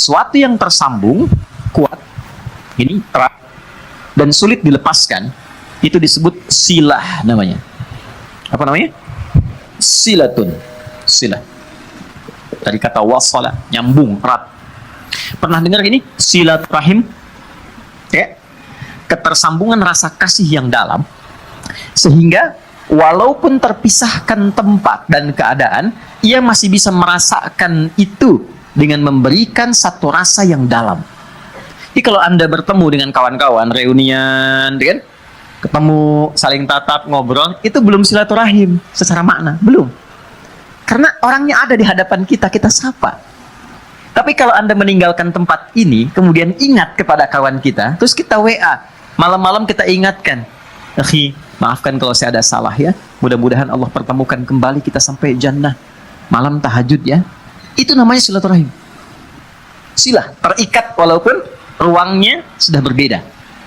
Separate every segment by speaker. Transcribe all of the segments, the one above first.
Speaker 1: sesuatu yang tersambung, kuat, ini erat, dan sulit dilepaskan, itu disebut silah namanya. Apa namanya? Silatun. Silah. Dari kata wasala, nyambung, erat. Pernah dengar ini? Silaturahim? Ya. Ketersambungan rasa kasih yang dalam, sehingga walaupun terpisahkan tempat dan keadaan, ia masih bisa merasakan itu dengan memberikan satu rasa yang dalam. Jadi kalau Anda bertemu dengan kawan-kawan, reunian, kan? Ketemu, saling tatap, ngobrol, itu belum silaturahim secara makna, belum. Karena orangnya ada di hadapan kita, kita sapa. Tapi kalau Anda meninggalkan tempat ini, kemudian ingat kepada kawan kita, terus kita WA, malam-malam kita ingatkan, akhi, maafkan kalau saya ada salah ya, mudah-mudahan Allah pertemukan kembali kita sampai jannah, malam tahajud ya. Itu namanya silaturahim. Silah, terikat walaupun ruangnya sudah berbeda.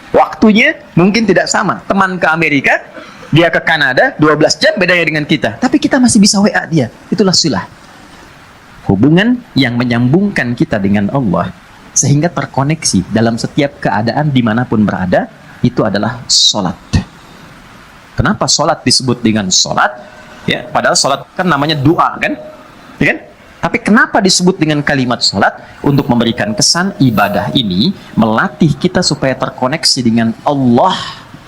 Speaker 1: Waktunya mungkin tidak sama. Teman ke Amerika, dia ke Kanada, 12 jam bedanya dengan kita. Tapi kita masih bisa WA dia. Itulah silah. Hubungan yang menyambungkan kita dengan Allah, sehingga terkoneksi dalam setiap keadaan dimanapun berada, itu adalah sholat. Kenapa sholat disebut dengan sholat? Ya, padahal sholat kan namanya doa, kan? Ya kan? Tapi kenapa disebut dengan kalimat sholat? Untuk memberikan kesan ibadah ini melatih kita supaya terkoneksi dengan Allah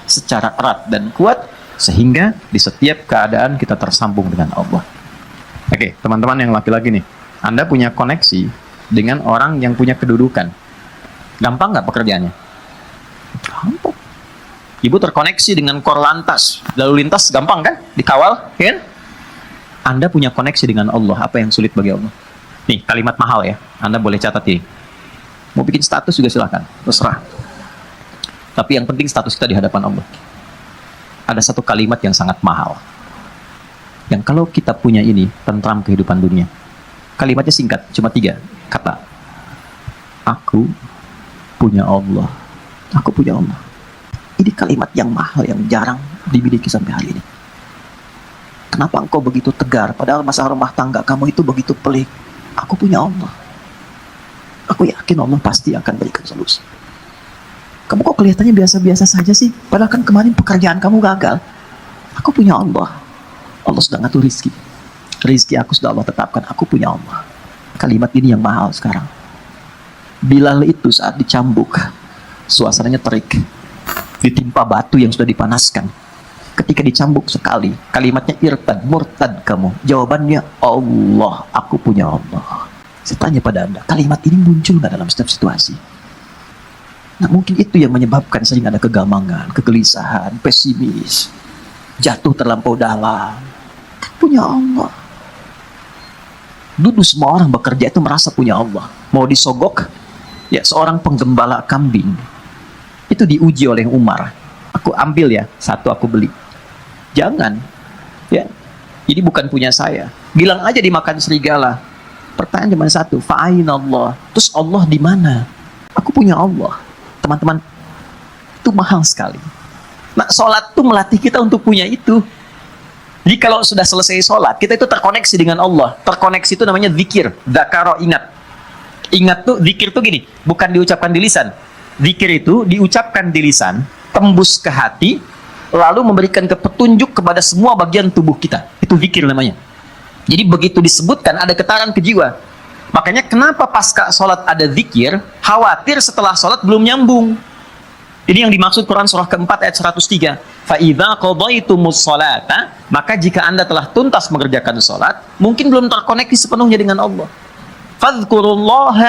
Speaker 1: secara erat dan kuat, sehingga di setiap keadaan kita tersambung dengan Allah. Oke, teman-teman yang laki-laki nih, Anda punya koneksi dengan orang yang punya kedudukan. Gampang nggak pekerjaannya? Gampang. Ibu terkoneksi dengan Korlantas, lalu lintas gampang kan? Dikawal, kan? Anda punya koneksi dengan Allah, apa yang sulit bagi Allah? Nih, kalimat mahal ya, Anda boleh catat ini. Mau bikin status juga silahkan, terserah. Tapi yang penting status kita di hadapan Allah. Ada satu kalimat yang sangat mahal, yang kalau kita punya ini, tentram kehidupan dunia. Kalimatnya singkat, cuma 3 kata. Aku punya Allah. Aku punya Allah. Ini kalimat yang mahal, yang jarang dimiliki sampai hari ini. Kenapa engkau begitu tegar, padahal masalah rumah tangga kamu itu begitu pelik? Aku punya Allah. Aku yakin Allah pasti akan berikan solusi. Kamu kok kelihatannya biasa-biasa saja sih? Padahal kan kemarin pekerjaan kamu gagal. Aku punya Allah. Allah sudah ngatur rizki. Rizki aku sudah Allah tetapkan. Aku punya Allah. Kalimat ini yang mahal sekarang. Bilal itu saat dicambuk, suasananya terik. Ditimpa batu yang sudah dipanaskan. Ketika dicambuk sekali, kalimatnya irtad, murtad kamu. Jawabannya Allah, aku punya Allah. Saya tanya pada Anda, kalimat ini muncul nggak dalam setiap situasi? Nah, mungkin itu yang menyebabkan sering ada kegamangan, kegelisahan, pesimis, jatuh terlampau dalam. Punya Allah. Dulu semua orang bekerja itu merasa punya Allah. Mau disogok, ya seorang penggembala kambing itu diuji oleh Umar. Aku ambil ya, 1 aku beli. Jangan, ya. Ini bukan punya saya. Bilang aja dimakan serigala. Pertanyaan cuma 1, fa'aina Allah. Terus Allah di mana? Aku punya Allah. Teman-teman, itu mahal sekali. Nah, sholat itu melatih kita untuk punya itu. Jadi kalau sudah selesai sholat, kita itu terkoneksi dengan Allah. Terkoneksi itu namanya zikir. Dzakaro, ingat. Ingat tuh, zikir tuh gini, bukan diucapkan di lisan. Zikir itu diucapkan di lisan, tembus ke hati, lalu memberikan petunjuk kepada semua bagian tubuh kita. Itu zikir namanya. Jadi begitu disebutkan, ada getaran ke jiwa. Makanya kenapa pasca sholat ada zikir, khawatir setelah sholat belum nyambung. Ini yang dimaksud Quran surah keempat ayat 103. فَإِذَا قَضَيْتُمُ الصَّلَاةَ, maka jika Anda telah tuntas mengerjakan sholat, mungkin belum terkoneksi sepenuhnya dengan Allah. فَاذْكُرُوا اللَّهَ,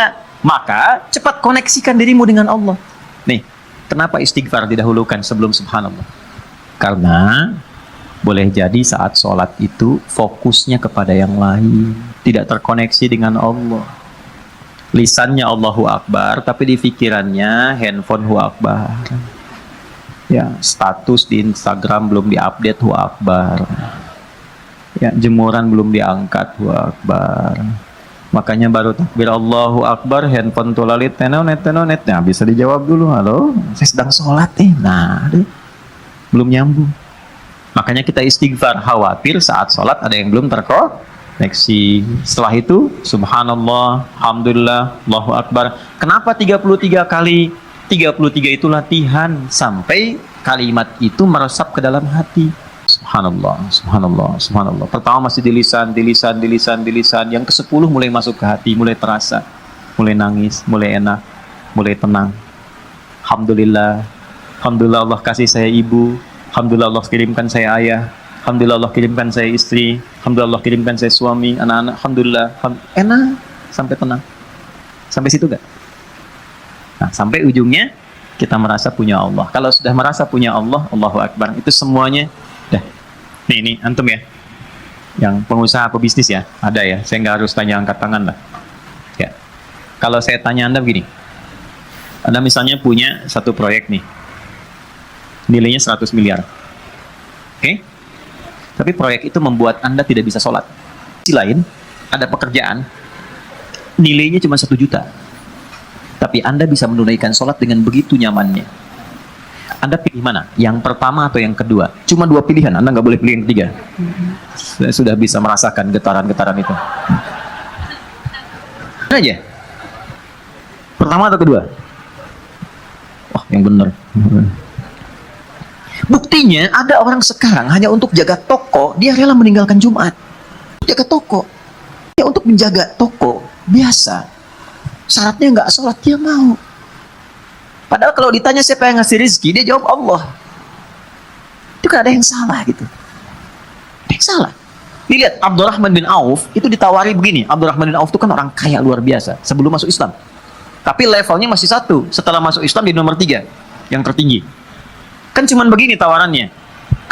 Speaker 1: maka cepat koneksikan dirimu dengan Allah. Nih, kenapa istighfar didahulukan sebelum subhanallah? Karena boleh jadi saat sholat itu fokusnya kepada yang lain, tidak terkoneksi dengan Allah. Lisannya Allahu Akbar, tapi di pikirannya handphone Hu Akbar. Ya, status di Instagram belum diupdate Hu Akbar. Ya, jemuran belum diangkat Hu Akbar. Makanya baru takbir Allahu Akbar, handphone tulalit tenonet. Nah, bisa dijawab dulu, halo, saya sedang sholat nah, belum nyambung. Makanya kita istighfar, khawatir saat sholat ada yang belum Koneksi. Setelah itu, subhanallah, alhamdulillah, Allahu Akbar. Kenapa 33 kali? 33 itu latihan sampai kalimat itu meresap ke dalam hati. Subhanallah, subhanallah, subhanallah. Pertama masih di lisan. Yang ke-10 mulai masuk ke hati, mulai terasa, mulai nangis, mulai enak, mulai tenang. Alhamdulillah, alhamdulillah Allah kasih saya ibu, alhamdulillah Allah kirimkan saya ayah, alhamdulillah Allah kirimkan saya istri, alhamdulillah Allah kirimkan saya suami, anak-anak, alhamdulillah, enak, sampai tenang. Sampai situ gak? Nah, sampai ujungnya kita merasa punya Allah. Kalau sudah merasa punya Allah, Allahu Akbar, itu semuanya dah. Ini antum ya, yang pengusaha pebisnis ya, ada ya, saya nggak harus tanya angkat tangan lah ya. Kalau saya tanya Anda begini, Anda misalnya punya satu proyek nih, nilainya 100 miliar, oke? Tapi proyek itu membuat Anda tidak bisa sholat. Di sisi lain, ada pekerjaan, nilainya cuma 1 juta, tapi Anda bisa menunaikan sholat dengan begitu nyamannya. Anda pilih mana? Yang pertama atau yang kedua? Cuma 2 pilihan, Anda nggak boleh pilih yang ketiga. Saya sudah bisa merasakan getaran-getaran itu. Mana aja? Pertama atau kedua? Wah, yang benar. Buktinya ada orang sekarang hanya untuk jaga toko, dia rela meninggalkan Jumat. Jaga toko. Ya, untuk menjaga toko, biasa. Syaratnya nggak sholat, dia mau. Padahal kalau ditanya siapa yang ngasih rezeki, dia jawab Allah. Itu kan ada yang salah gitu. Ada yang salah. Dilihat Abdurrahman bin Auf itu ditawari begini. Abdurrahman bin Auf itu kan orang kaya luar biasa sebelum masuk Islam. Tapi levelnya masih 1. Setelah masuk Islam di nomor 3, yang tertinggi. Kan cuman begini tawarannya.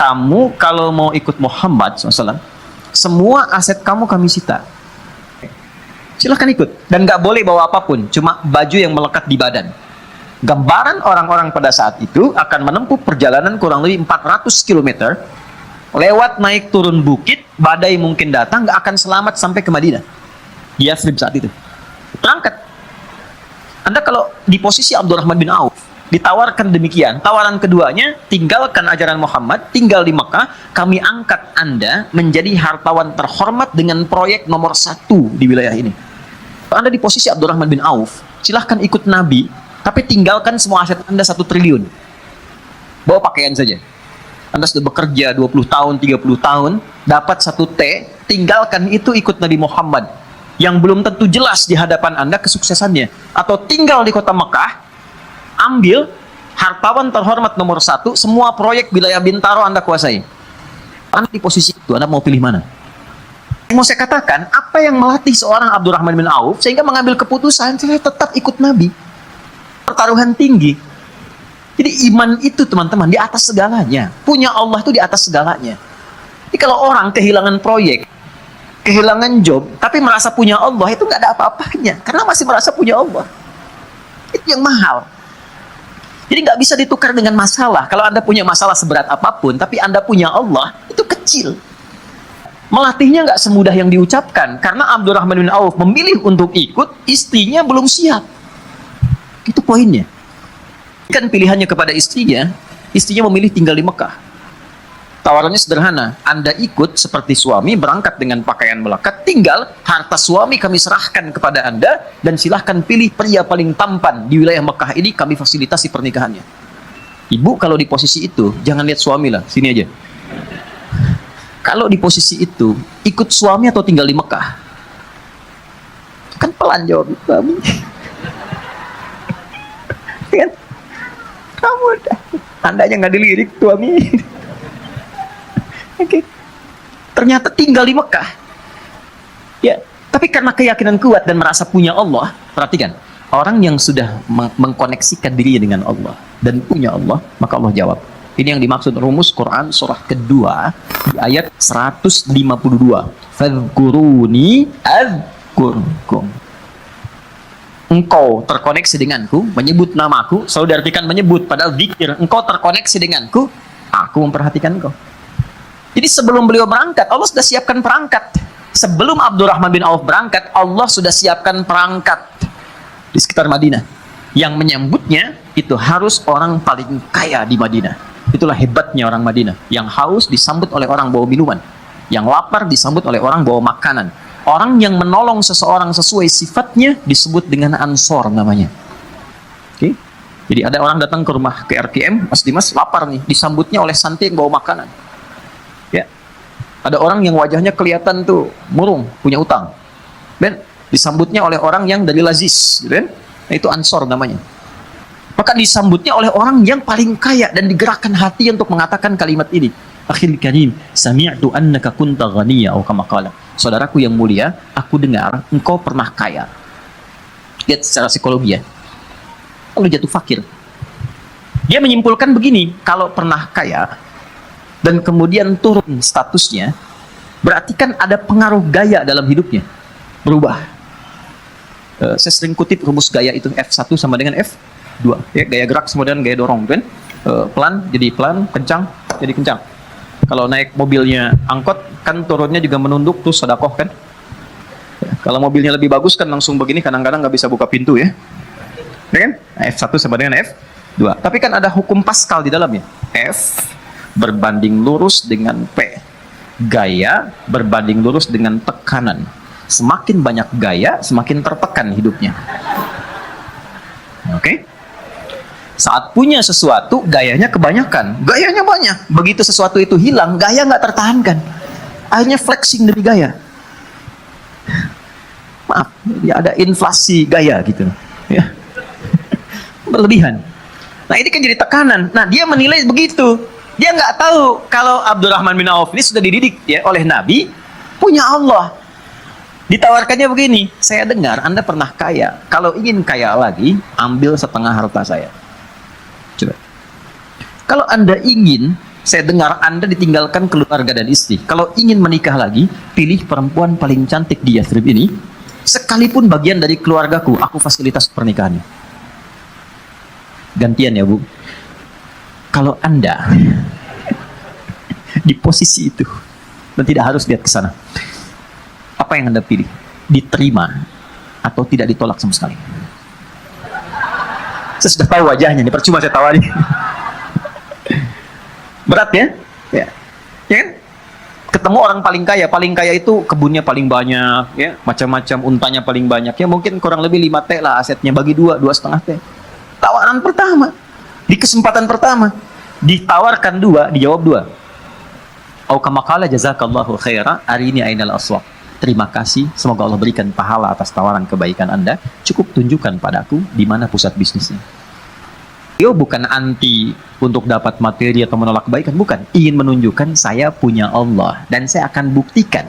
Speaker 1: Kamu kalau mau ikut Muhammad SAW, semua aset kamu kami sita. Silahkan ikut. Dan nggak boleh bawa apapun, cuma baju yang melekat di badan. Gambaran orang-orang pada saat itu akan menempuh perjalanan kurang lebih 400 km, lewat naik turun bukit, badai mungkin datang, nggak akan selamat sampai ke Madinah. Di Yathrib saat itu. Berangkat. Anda kalau di posisi Abdurrahman bin Auf, ditawarkan demikian, tawaran keduanya, tinggalkan ajaran Muhammad, tinggal di Mekah, kami angkat Anda menjadi hartawan terhormat dengan proyek nomor 1 di wilayah ini. Kalau Anda di posisi Abdurrahman bin Auf, silahkan ikut Nabi, tapi tinggalkan semua aset Anda 1 triliun. Bawa pakaian saja. Anda sudah bekerja 20 tahun, 30 tahun, dapat 1 T, tinggalkan itu, ikut Nabi Muhammad. Yang belum tentu jelas di hadapan Anda kesuksesannya. Atau tinggal di kota Mekah, ambil hartawan terhormat nomor 1, semua proyek wilayah Bintaro Anda kuasai. Anda di posisi itu, Anda mau pilih mana? Yang mau saya katakan, apa yang melatih seorang Abdurrahman bin Auf sehingga mengambil keputusan, saya tetap ikut Nabi. Pertaruhan tinggi. Jadi iman itu teman-teman di atas segalanya. Punya Allah itu di atas segalanya. Jadi kalau orang kehilangan proyek, kehilangan job, tapi merasa punya Allah, itu nggak ada apa-apanya. Karena masih merasa punya Allah. Itu yang mahal. Jadi nggak bisa ditukar dengan masalah. Kalau Anda punya masalah seberat apapun, tapi Anda punya Allah, itu kecil. Melatihnya nggak semudah yang diucapkan. Karena Abdurrahman bin Auf memilih untuk ikut, istrinya belum siap. Itu poinnya. Kan pilihannya kepada istrinya memilih tinggal di Mekah. Tawarannya sederhana, Anda ikut seperti suami, berangkat dengan pakaian melekat, tinggal, harta suami kami serahkan kepada Anda, dan silahkan pilih pria paling tampan di wilayah Mekah ini, kami fasilitasi pernikahannya. Ibu kalau di posisi itu, jangan lihat suami lah, sini aja. Kalau di posisi itu, ikut suami atau tinggal di Mekah? Kan pelan jawab suami. Kan? Kamu dah, tandanya nggak dilirik suami. Oke. Ternyata tinggal di Mekah. Ya, tapi karena keyakinan kuat dan merasa punya Allah, perhatikan, orang yang sudah mengkoneksikan dirinya dengan Allah dan punya Allah, maka Allah jawab. Ini yang dimaksud rumus Quran surah kedua di ayat 152. Fadhkuruni adzkurkum. Engkau terkoneksi denganku, menyebut namaku, selalu diartikan menyebut, padahal zikir. Engkau terkoneksi denganku, aku memperhatikan engkau. Jadi sebelum beliau berangkat, Allah sudah siapkan perangkat. Sebelum Abdurrahman bin Auf berangkat, Allah sudah siapkan perangkat di sekitar Madinah. Yang menyambutnya itu harus orang paling kaya di Madinah. Itulah hebatnya orang Madinah. Yang haus disambut oleh orang bawa minuman. Yang lapar disambut oleh orang bawa makanan. Orang yang menolong seseorang sesuai sifatnya disebut dengan ansor namanya. Oke? Jadi ada orang datang ke rumah ke RKM, Mas Dimas lapar nih, disambutnya oleh santai yang bawa makanan. Ya. Ada orang yang wajahnya kelihatan tuh murung, punya utang. Dan disambutnya oleh orang yang dari lazis, gitu kan? Nah, itu ansor namanya. Maka disambutnya oleh orang yang paling kaya dan digerakkan hati untuk mengatakan kalimat ini. Akhil karim, sami'tu annaka kunta ghaniya atau kama qala. Saudaraku yang mulia, aku dengar engkau pernah kaya. Lihat secara psikologi ya. Lalu jatuh fakir. Dia menyimpulkan begini, kalau pernah kaya dan kemudian turun statusnya, berarti kan ada pengaruh gaya dalam hidupnya. Berubah. Saya sering kutip rumus gaya itu F1 sama dengan F2. Ya, gaya gerak sama dengan gaya dorong, kan? Pelan jadi pelan, kencang jadi kencang. Kalau naik mobilnya angkot, kan turunnya juga menunduk, terus sedekah kan? Ya, kalau mobilnya lebih bagus kan langsung begini, kadang-kadang nggak bisa buka pintu ya. Ya kan? Nah, F1 sama dengan F2. Tapi kan ada hukum Pascal di dalamnya. F berbanding lurus dengan P. Gaya berbanding lurus dengan tekanan. Semakin banyak gaya, semakin tertekan hidupnya. Oke? Saat punya sesuatu, gayanya kebanyakan. Gayanya banyak. Begitu sesuatu itu hilang, gaya nggak tertahankan. Akhirnya flexing demi gaya. Maaf, ya ada inflasi gaya gitu. Ya. Berlebihan. Nah ini kan jadi tekanan. Nah dia menilai begitu. Dia nggak tahu kalau Abdurrahman bin Auf ini sudah dididik ya oleh Nabi, punya Allah. Ditawarkannya begini, saya dengar Anda pernah kaya. Kalau ingin kaya lagi, ambil setengah harta saya. Coba. Kalau Anda ingin, saya dengar Anda ditinggalkan keluarga dan istri. Kalau ingin menikah lagi, pilih perempuan paling cantik di Yathrib ini. Sekalipun bagian dari keluargaku, aku fasilitas pernikahannya. Gantian ya Bu. Kalau Anda di posisi itu dan tidak harus lihat ke sana, apa yang Anda pilih? Diterima atau tidak ditolak sama sekali? Saya sudah tahu wajahnya, ini percuma saya tawari. Berat ya? Ya. Ya kan? Ketemu orang paling kaya itu kebunnya paling banyak, ya, macam-macam, untanya paling banyak, ya mungkin kurang lebih 5 T lah asetnya, bagi 2,5 T. Tawaran pertama, di kesempatan pertama, ditawarkan 2, dijawab 2. Au kama qala jazakallahu khaira, arini ainal aswaq. Terima kasih, semoga Allah berikan pahala atas tawaran kebaikan Anda. Cukup tunjukkan padaku di mana pusat bisnisnya. Beliau bukan anti untuk dapat materi atau menolak kebaikan, bukan. Ingin menunjukkan saya punya Allah dan saya akan buktikan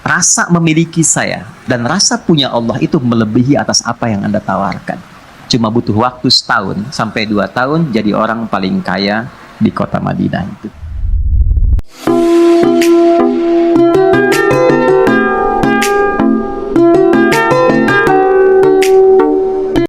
Speaker 1: rasa memiliki saya dan rasa punya Allah itu melebihi atas apa yang Anda tawarkan. Cuma butuh waktu 1 tahun sampai 2 tahun jadi orang paling kaya di kota Madinah itu.